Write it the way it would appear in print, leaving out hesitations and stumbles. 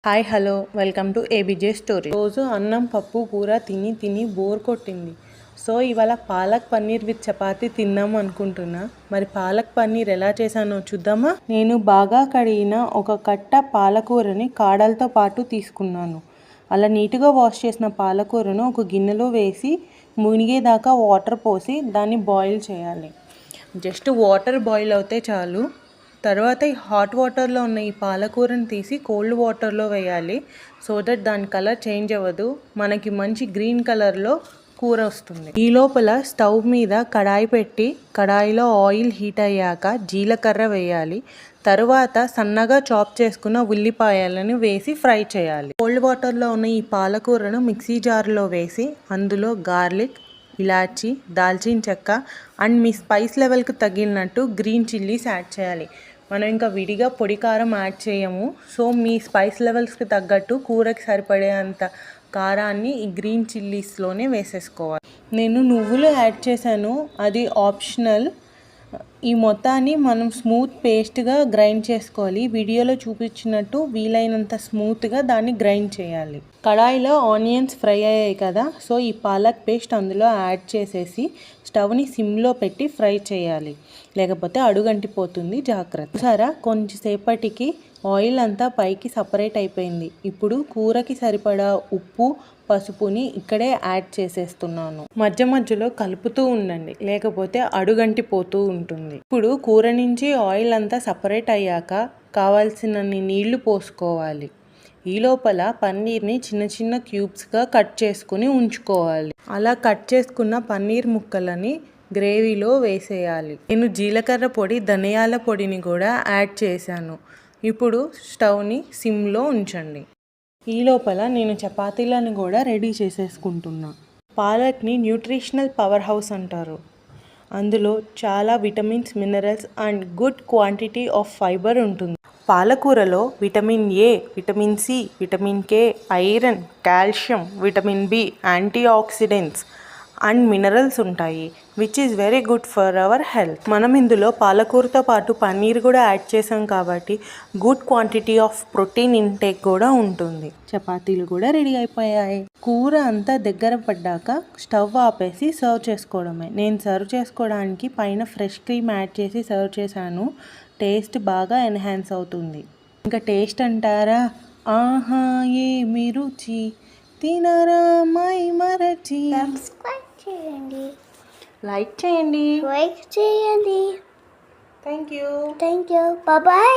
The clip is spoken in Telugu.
Hi hello welcome to ABJ story. రోజు అన్నం పప్పు కూర తిని తిని బోర్ కొట్టింది. సో ఇవాళ పాలక్ పన్నీర్ విత్ చపాతీ తిందాం అనుకుంటున్నా. మరి పాలక్ పన్నీర్ ఎలా చేశానో చూద్దామా. నేను బాగా కడిగిన ఒక కట్ట పాలకూరని కాడలతో పాటు తీసుకున్నాను. అలా నీట్గా వాష్ చేసిన పాలకూరను ఒక గిన్నెలో వేసి మునిగేదాకా వాటర్ పోసి దాన్ని బాయిల్ చేయాలి. జస్ట్ వాటర్ బాయిల్ అవుతే చాలు. తర్వాత ఈ హాట్ వాటర్లో ఉన్న ఈ పాలకూరని తీసి కోల్డ్ వాటర్లో వేయాలి. సో దట్ దాని కలర్ చేంజ్ అవ్వదు, మనకి మంచి గ్రీన్ కలర్లో కూర వస్తుంది. ఈ లోపల స్టవ్ మీద కడాయి పెట్టి కడాయిలో ఆయిల్ హీట్ అయ్యాక జీలకర్ర వేయాలి. తరువాత సన్నగా చాప్ చేసుకున్న ఉల్లిపాయలను వేసి ఫ్రై చేయాలి. కోల్డ్ వాటర్లో ఉన్న ఈ పాలకూరను మిక్సీ జార్లో వేసి అందులో గార్లిక్, ఇలాచి, దాల్చిన చెక్క అండ్ మీ స్పైస్ లెవెల్కి తగినట్టు గ్రీన్ చిల్లీస్ యాడ్ చేయాలి. మనం ఇంకా విడిగా పొడి కారం యాడ్ చేయము. సో మీ స్పైస్ లెవెల్స్కి తగ్గట్టు కూరకి సరిపడే అంత కారాన్ని ఈ గ్రీన్ చిల్లీస్లోనే వేసేసుకోవాలి. నేను నువ్వులు యాడ్ చేశాను, అది ఆప్షనల్. ఈ మొత్తాన్ని మనం స్మూత్ పేస్ట్గా గ్రైండ్ చేసుకోవాలి. వీడియోలో చూపించినట్టు వీలైనంత స్మూత్గా దాన్ని గ్రైండ్ చేయాలి. కడాయిలో ఆనియన్స్ ఫ్రై అయ్యాయి కదా, సో ఈ పాలక్ పేస్ట్ అందులో యాడ్ చేసేసి స్టవ్ని సిమ్లో పెట్టి ఫ్రై చేయాలి, లేకపోతే అడుగంటిపోతుంది, జాగ్రత్త. చూసారా, కొంచెంసేపటికి ఆయిల్ అంతా పైకి సపరేట్ అయిపోయింది. ఇప్పుడు కూరకి సరిపడా ఉప్పు, పసుపుని ఇక్కడే యాడ్ చేసేస్తున్నాను. మధ్య మధ్యలో కలుపుతూ ఉండండి, లేకపోతే అడుగంటిపోతూ ఉంటుంది. ఇప్పుడు కూర నుంచి ఆయిల్ అంతా సపరేట్ అయ్యాక కావాల్సినన్ని నీళ్లు పోసుకోవాలి. ఈ లోపల పన్నీర్ని చిన్న చిన్న క్యూబ్స్గా కట్ చేసుకుని ఉంచుకోవాలి. అలా కట్ చేసుకున్న పన్నీర్ ముక్కలని గ్రేవీలో వేసేయాలి. నేను జీలకర్ర పొడి, ధనియాల పొడిని కూడా యాడ్ చేశాను. ఇప్పుడు స్టవ్ని సిమ్లో ఉంచండి. ఈ లోపల నేను చపాతీలను కూడా రెడీ చేసేసుకుంటున్నా. పాలక్ని న్యూట్రిషనల్ పవర్ హౌస్ అంటారు. అందులో చాలా vitamins, minerals and good quantity of fibre ఉంటుంది. పాలకూరలో vitamin A, vitamin C, vitamin K, iron, calcium, vitamin B, antioxidants and minerals ఉంటాయి, which is very good for our health. మనం ఇందులో పాలకూరతో పాటు పన్నీర్ కూడా యాడ్ చేసాం కాబట్టి good quantity of protein intake కూడా ఉంటుంది. చపాతీలు కూడా రెడీ అయిపోయాయి. కూర అంతా దగ్గర పడ్డాక స్టవ్ ఆపేసి సర్వ్ చేసుకోవడమే. నేను సర్వ్ చేసుకోవడానికి పైన ఫ్రెష్ క్రీమ్ యాడ్ చేసి సర్వ్ చేశాను. టేస్ట్ బాగా ఎన్హాన్స్ అవుతుంది. ఇంకా టేస్ట్ అంటారా, ఆహా ఏమి రుచి, తినరా మై మరచి. లైక్ చేయండి. Thank you. Bye bye.